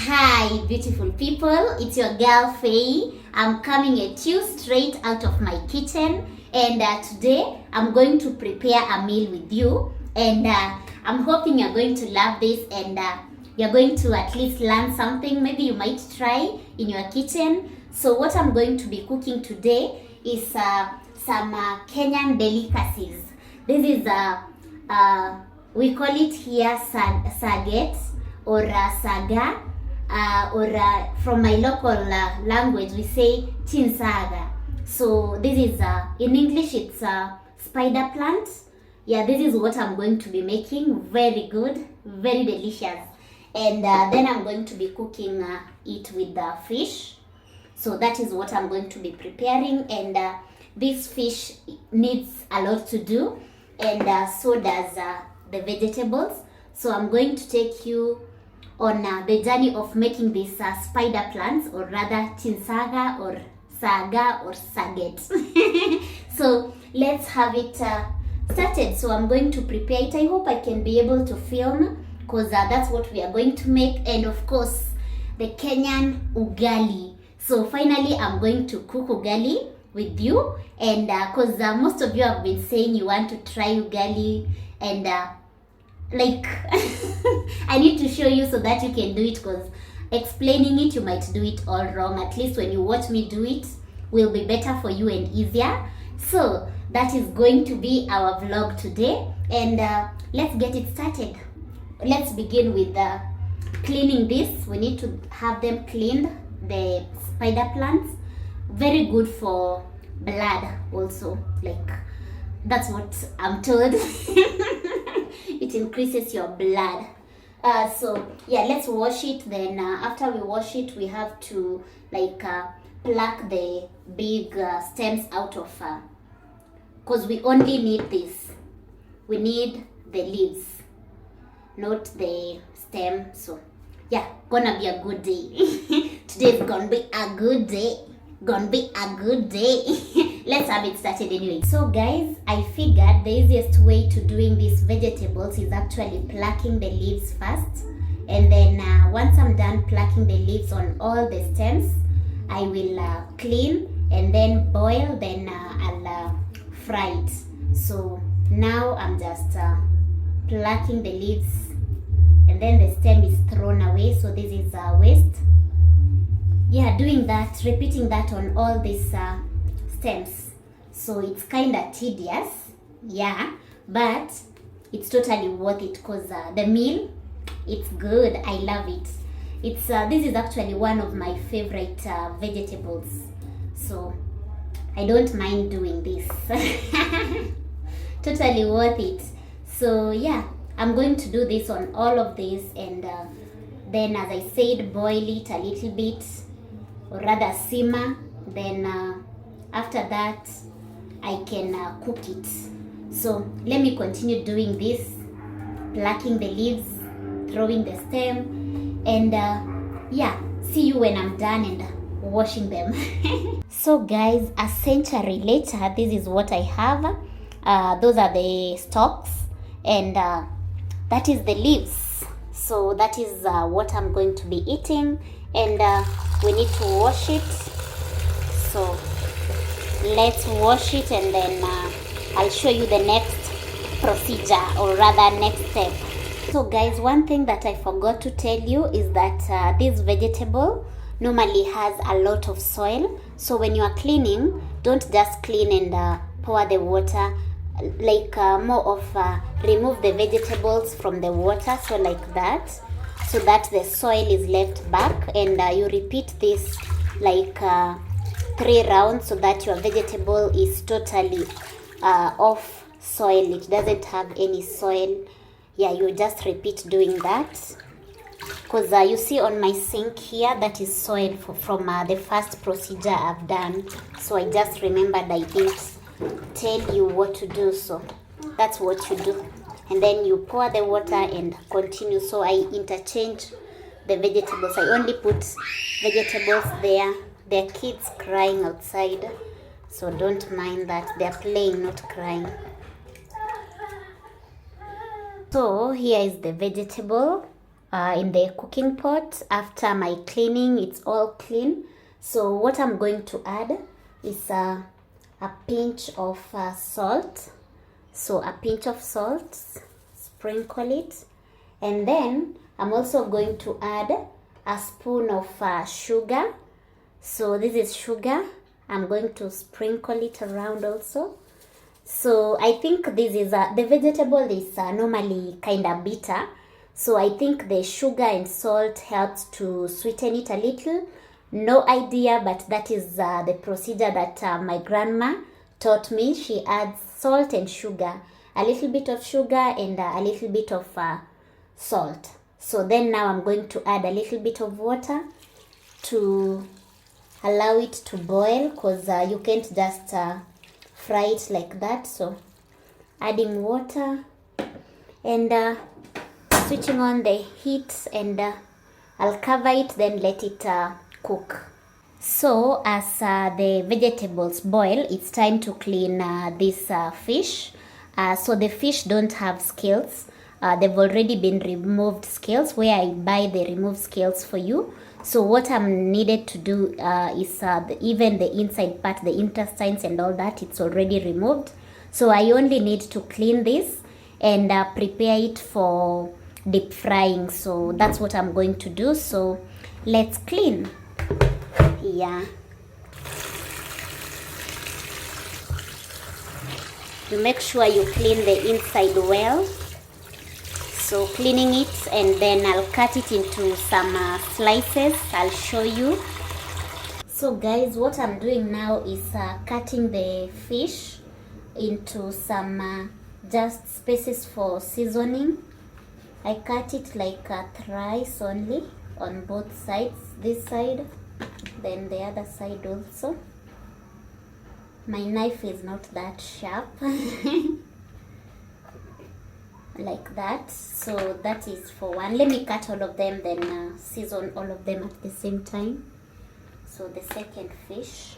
Hi beautiful people, it's your girl Faye. I'm coming at you straight out of my kitchen, and today I'm going to prepare a meal with you, and I'm hoping you're going to love this, and you're going to at least learn something. Maybe you might try in your kitchen. So what I'm going to be cooking today is some Kenyan delicacies. This is we call it here saget or Sagaa, or from my local language we say Sagaa. So this is in English it's spider plant. Yeah, this is what I'm going to be making. Very good, very delicious. And then I'm going to be cooking it with the fish. So that is what I'm going to be preparing, and this fish needs a lot to do, and so does the vegetables. So I'm going to take you on the journey of making these spider plants, or rather Sagaa or Sagaa or Saget. So let's have it started. So I'm going to prepare it. I hope I can be able to film, because that's what we are going to make, and of course the Kenyan ugali. So finally I'm going to cook ugali with you, and because most of you have been saying you want to try ugali, and like I need to show you so that you can do it, because explaining it you might do it all wrong. At least when you watch me do it will be better for you and easier. So that is going to be our vlog today, and let's get it started. Let's begin with cleaning this. We need to have them cleaned, the spider plants. Very good for blood also, like that's what I'm told. It increases your blood. So yeah, let's wash it. Then after we wash it, we have to like pluck the big stems out of, because we only need this. We need the leaves, not the stem. So yeah, gonna be a good day. Today's gonna be a good day. Gonna be a good day. Let's have it started anyway. So guys, I figured the easiest way to doing these vegetables is actually plucking the leaves first, and then once I'm done plucking the leaves on all the stems, I will clean and then boil, then I'll fry it. So now I'm just plucking the leaves, and then the stem is thrown away, so this is waste. Yeah, doing that, repeating that on all these stems. So it's kind of tedious, yeah, but it's totally worth it, because the meal, it's good. I love it. It's this is actually one of my favorite vegetables, so I don't mind doing this. Totally worth it. So yeah, I'm going to do this on all of this, and then as I said, boil it a little bit, or rather simmer. Then after that I can cook it. So let me continue doing this, plucking the leaves, throwing the stem, and yeah, see you when I'm done and washing them. So guys, a century later, this is what I have. Those are the stalks, and that is the leaves. So that is what I'm going to be eating, and we need to wash it. So let's wash it, and then I'll show you the next procedure, or rather next step. So guys, one thing that I forgot to tell you is that this vegetable normally has a lot of soil. So when you are cleaning, don't just clean and pour the water, like more of remove the vegetables from the water, so like that, so that the soil is left back, and you repeat this like 3 rounds, so that your vegetable is totally off soil. It doesn't have any soil. Yeah, you just repeat doing that, because you see on my sink here, that is soil from the first procedure I've done. So I just remembered I didn't tell you what to do, so that's what you do, and then you pour the water and continue. So I interchange the vegetables. I only put vegetables there. There are kids crying outside, so don't mind that. They're playing, not crying. So here is the vegetable. in the cooking pot. After my cleaning, it's all clean. So what I'm going to add is a pinch of salt. So a pinch of salt, sprinkle it, and then I'm also going to add a spoon of sugar. So this is sugar. I'm going to sprinkle it around also. So I think this is the vegetable is normally kind of bitter. So I think the sugar and salt helps to sweeten it a little. No idea, but that is the procedure that my grandma taught me. She adds salt and sugar, a little bit of sugar and a little bit of salt. So then now I'm going to add a little bit of water to allow it to boil, because you can't just fry it like that. So adding water and switching on the heat, and I'll cover it, then let it cook. So as the vegetables boil, it's time to clean this fish. So the fish don't have scales. They've already been removed scales, where I buy the removed scales for you. So what I'm needed to do is even the inside part, the intestines and all that, it's already removed. So I only need to clean this and prepare it for deep frying. So that's what I'm going to do. So let's clean. Yeah. You make sure you clean the inside well. So cleaning it, and then I'll cut it into some slices. I'll show you. So guys, what I'm doing now is cutting the fish into some just spaces for seasoning. I cut it like thrice only on both sides. This side, then the other side also. My knife is not that sharp. Like that. So that is for one. Let me cut all of them, then season all of them at the same time. So the second fish.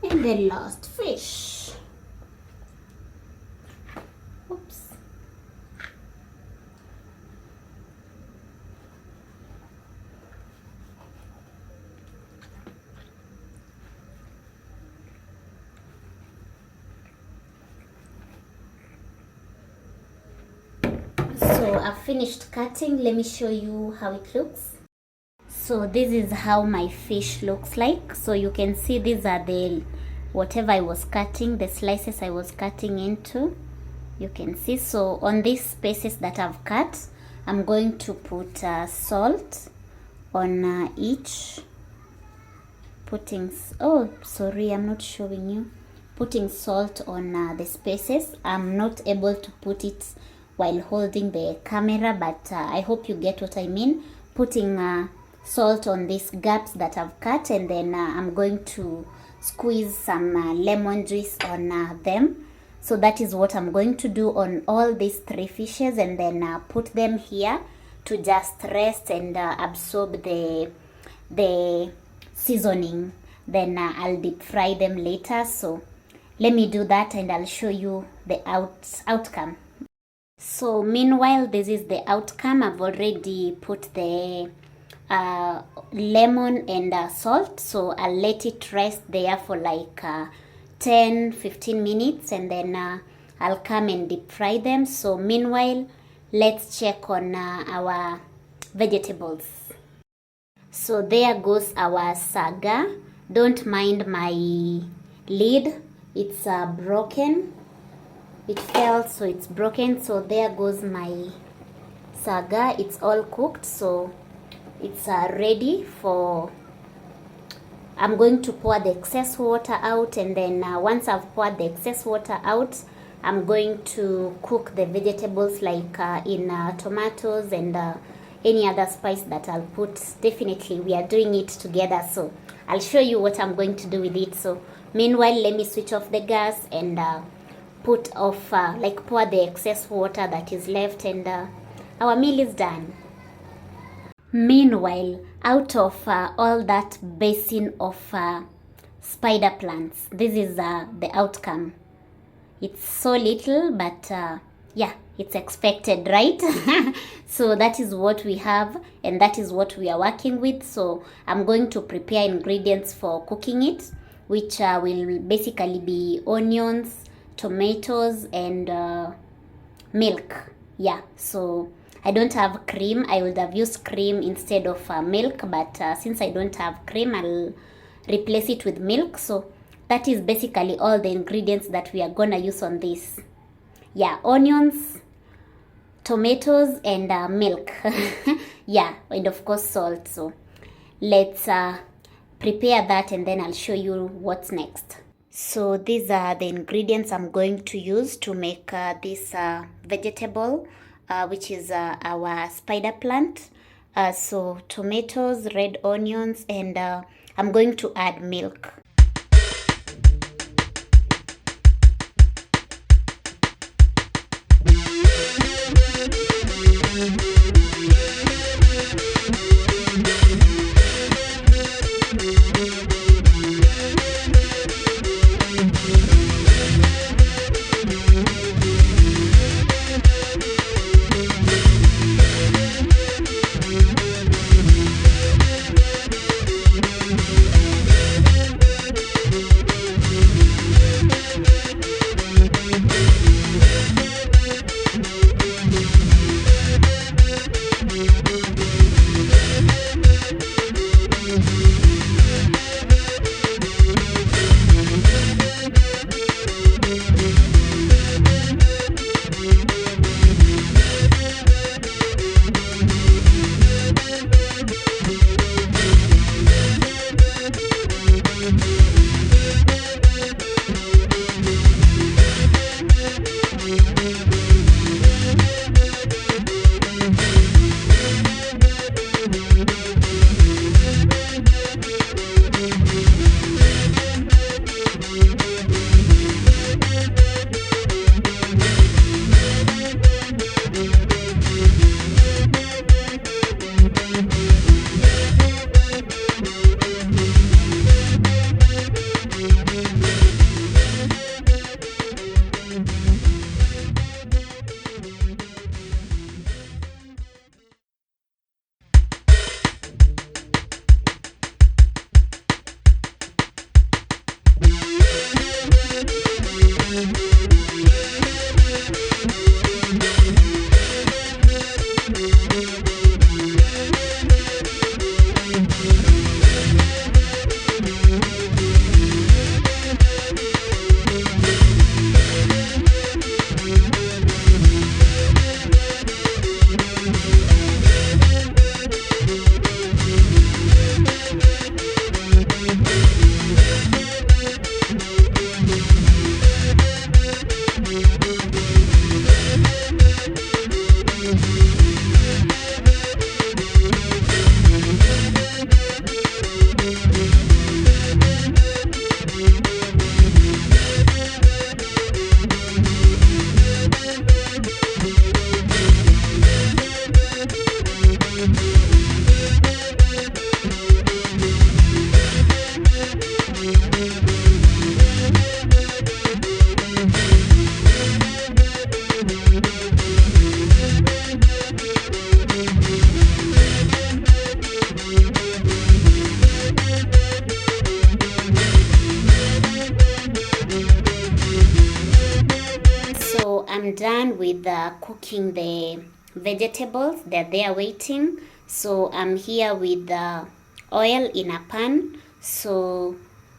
And the last fish. Oops. So I've finished cutting. Let me show you how it looks. So this is how my fish looks like. So you can see these are the whatever I was cutting, the slices I was cutting into. You can see. So on these spaces that I've cut, I'm going to put salt on each. Putting, oh sorry, I'm not showing you. Putting salt on the spaces. I'm not able to put it while holding the camera, but I hope you get what I mean. Putting salt on these gaps that I've cut, and then I'm going to squeeze some lemon juice on them. So that is what I'm going to do on all these three fishes, and then put them here to just rest and absorb the seasoning. Then I'll deep fry them later. So let me do that, and I'll show you the outcome. So meanwhile, this is the outcome. I've already put the lemon and salt, so I'll let it rest there for like 10-15 minutes, and then I'll come and deep fry them. So meanwhile, let's check on our vegetables. So there goes our saga. Don't mind my lid, it's broken. It fell, so it's broken. So there goes my saga. It's all cooked, so it's ready for, I'm going to pour the excess water out, and then once I've poured the excess water out, I'm going to cook the vegetables like in tomatoes and any other spice that I'll put. Definitely we are doing it together, so I'll show you what I'm going to do with it. So meanwhile, let me switch off the gas and put off, like pour the excess water that is left, and our meal is done. Meanwhile, out of all that basin of spider plants, this is the outcome. It's so little, but yeah, it's expected, right? So that is what we have, and that is what we are working with. So I'm going to prepare ingredients for cooking it, which will basically be onions, tomatoes, and milk. Yeah, so I don't have cream. I would have used cream instead of milk, but since I don't have cream, I'll replace it with milk. So that is basically all the ingredients that we are gonna use on this. Yeah, onions, tomatoes, and milk. Yeah, and of course salt. So let's prepare that, and then I'll show you what's next. So these are the ingredients I'm going to use to make this vegetable, which is our spider plant. So tomatoes, red onions, and I'm going to add milk. I'm done with cooking the vegetables. They're there waiting. So I'm here with the oil in a pan, so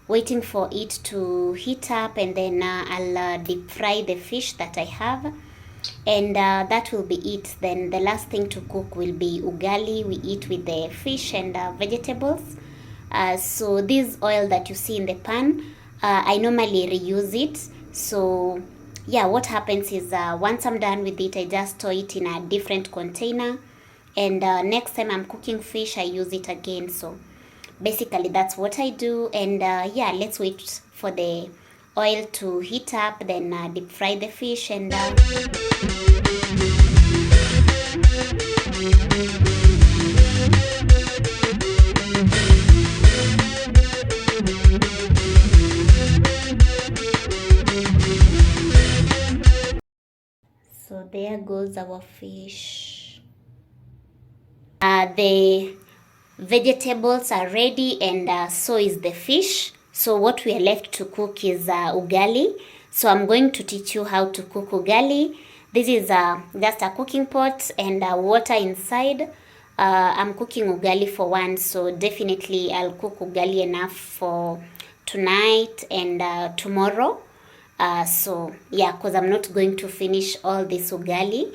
waiting for it to heat up, and then I'll deep fry the fish that I have, and that will be it. Then the last thing to cook will be ugali. We eat with the fish and vegetables. So this oil that you see in the pan, I normally reuse it. So yeah, what happens is once I'm done with it, I just store it in a different container, and next time I'm cooking fish, I use it again. So basically that's what I do. And yeah, let's wait for the oil to heat up, then deep fry the fish, and So there goes our fish. The vegetables are ready, and so is the fish. So what we are left to cook is ugali. So I'm going to teach you how to cook ugali. This is just a cooking pot and water inside. I'm cooking ugali for one, so definitely I'll cook ugali enough for tonight and tomorrow. So yeah, because I'm not going to finish all this ugali.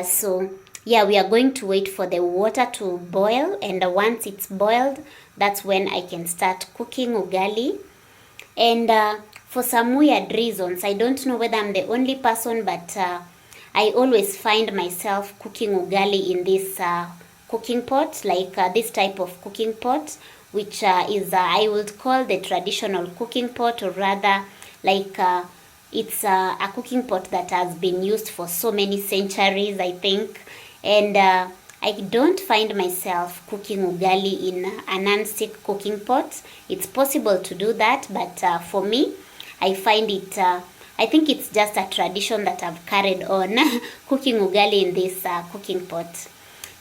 So yeah, we are going to wait for the water to boil, and once it's boiled, that's when I can start cooking ugali. And for some weird reasons, I don't know whether I'm the only person, but I always find myself cooking ugali in this cooking pot, like this type of cooking pot, which is I would call the traditional cooking pot, or rather like it's a cooking pot that has been used for so many centuries, I think. And I don't find myself cooking ugali in a non-stick cooking pot. It's possible to do that, but for me, I find it, I think it's just a tradition that I've carried on, cooking ugali in this cooking pot.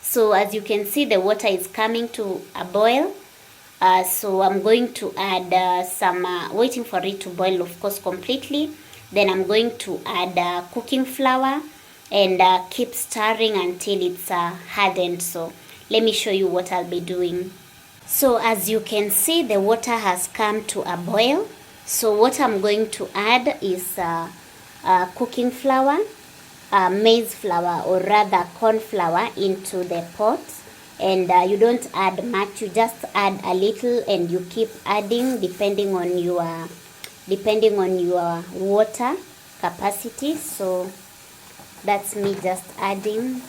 So as you can see, the water is coming to a boil. So I'm going to add waiting for it to boil, of course, completely. Then I'm going to add cooking flour and keep stirring until it's hardened. So let me show you what I'll be doing. So as you can see, the water has come to a boil. So what I'm going to add is cooking flour, maize flour, or rather corn flour, into the pot. And you don't add much, you just add a little, and you keep adding depending on your water capacity. So that's me just adding.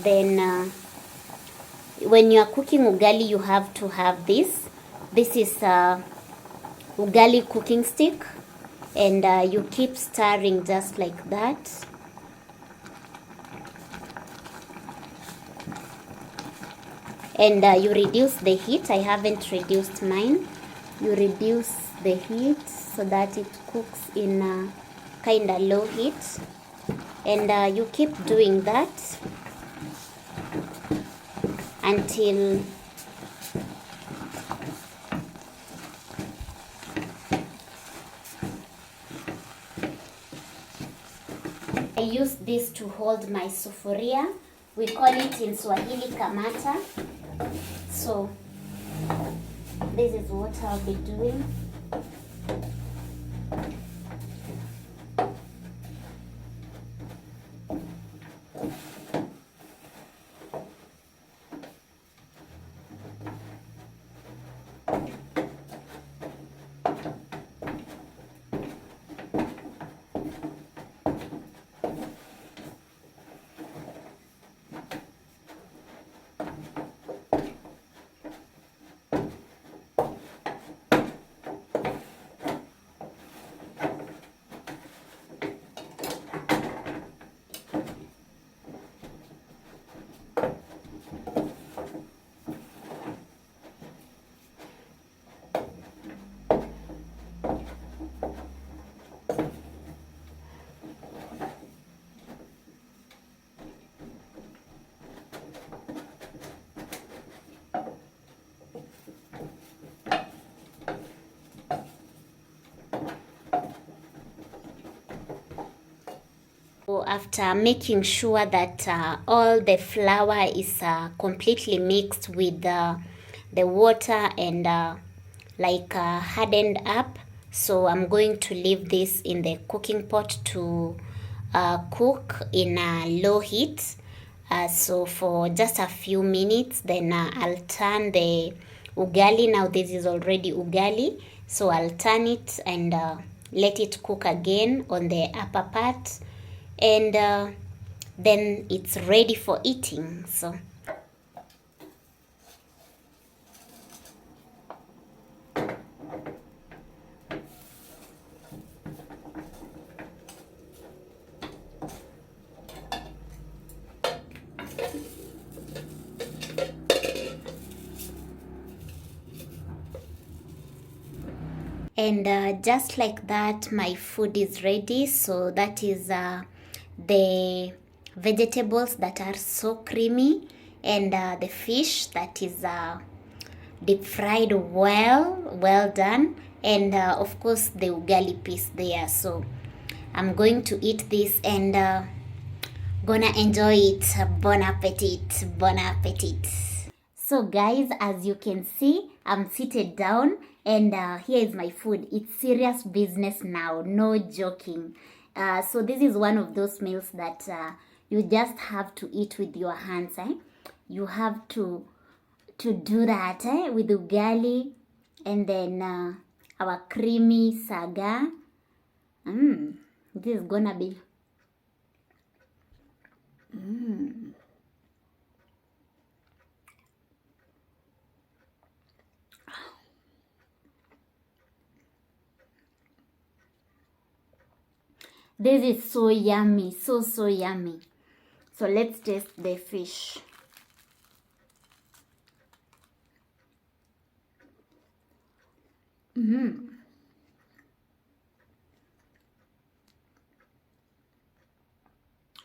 Then when you are cooking ugali, you have to have this. This is ugali cooking stick, and you keep stirring just like that. And you reduce the heat. I haven't reduced mine. You reduce the heat so that it cooks in a kind of low heat. And you keep doing that until I use this to hold my sufuria. We call it in Swahili kamata. So this is what I'll be doing. So after making sure that all the flour is completely mixed with the water and hardened up, so I'm going to leave this in the cooking pot to cook in a low heat. So for just a few minutes, then I'll turn the ugali. Now this is already ugali, so I'll turn it and let it cook again on the upper part. And then it's ready for eating. So And just like that, my food is ready. So that is the vegetables that are so creamy, and the fish that is deep fried well done, and of course the ugali piece there. So I'm going to eat this and gonna enjoy it. Bon appetit, bon appetit. So guys, as you can see, I'm seated down, and here is my food. It's serious business now, no joking. So this is one of those meals that you just have to eat with your hands. You have to do that with ugali, and then our creamy saga. This is gonna be This is so yummy, so yummy. So let's taste the fish.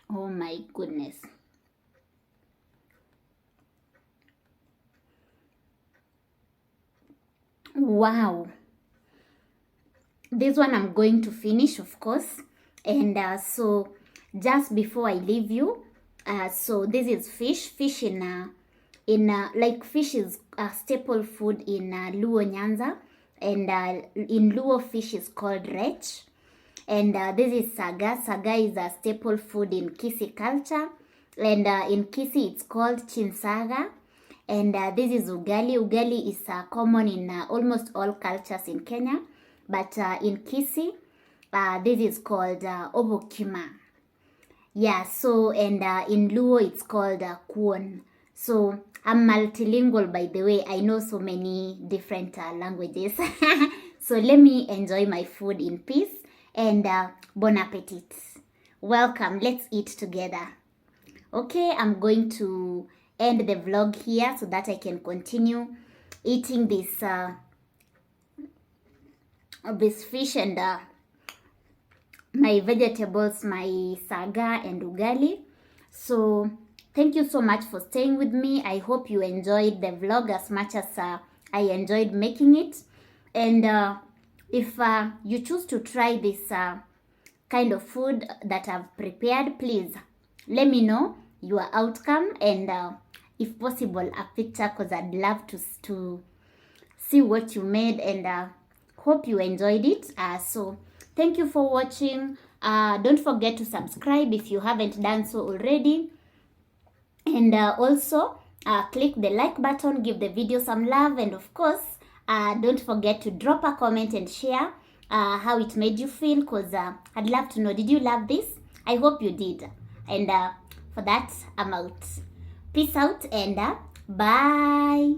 Oh my goodness. Wow. This one I'm going to finish, of course. And so just before I leave you, so this is fish. Fish like fish is a staple food in Luo Nyanza, and in Luo fish is called rech. And this is saga. Saga is a staple food in Kisi culture, and in Kisi it's called chinsaga. And this is ugali. Ugali is common in almost all cultures in Kenya, but in Kisi, this is called obokima. Yeah, so, and in Luo it's called kuon. So I'm multilingual, by the way. I know so many different languages. So let me enjoy my food in peace, and bon appetit. Welcome, let's eat together. Okay, I'm going to end the vlog here so that I can continue eating this fish and my vegetables, my saga and ugali. So thank you so much for staying with me. I hope you enjoyed the vlog as much as I enjoyed making it. And if you choose to try this kind of food that I've prepared, please let me know your outcome, and if possible a picture, because I'd love to see what you made, and hope you enjoyed it. So thank you for watching. Don't forget to subscribe if you haven't done so already, and also click the like button, give the video some love, and of course don't forget to drop a comment and share how it made you feel, because I'd love to know, did you love this? I hope you did. And for that, I'm out. Peace out, and bye.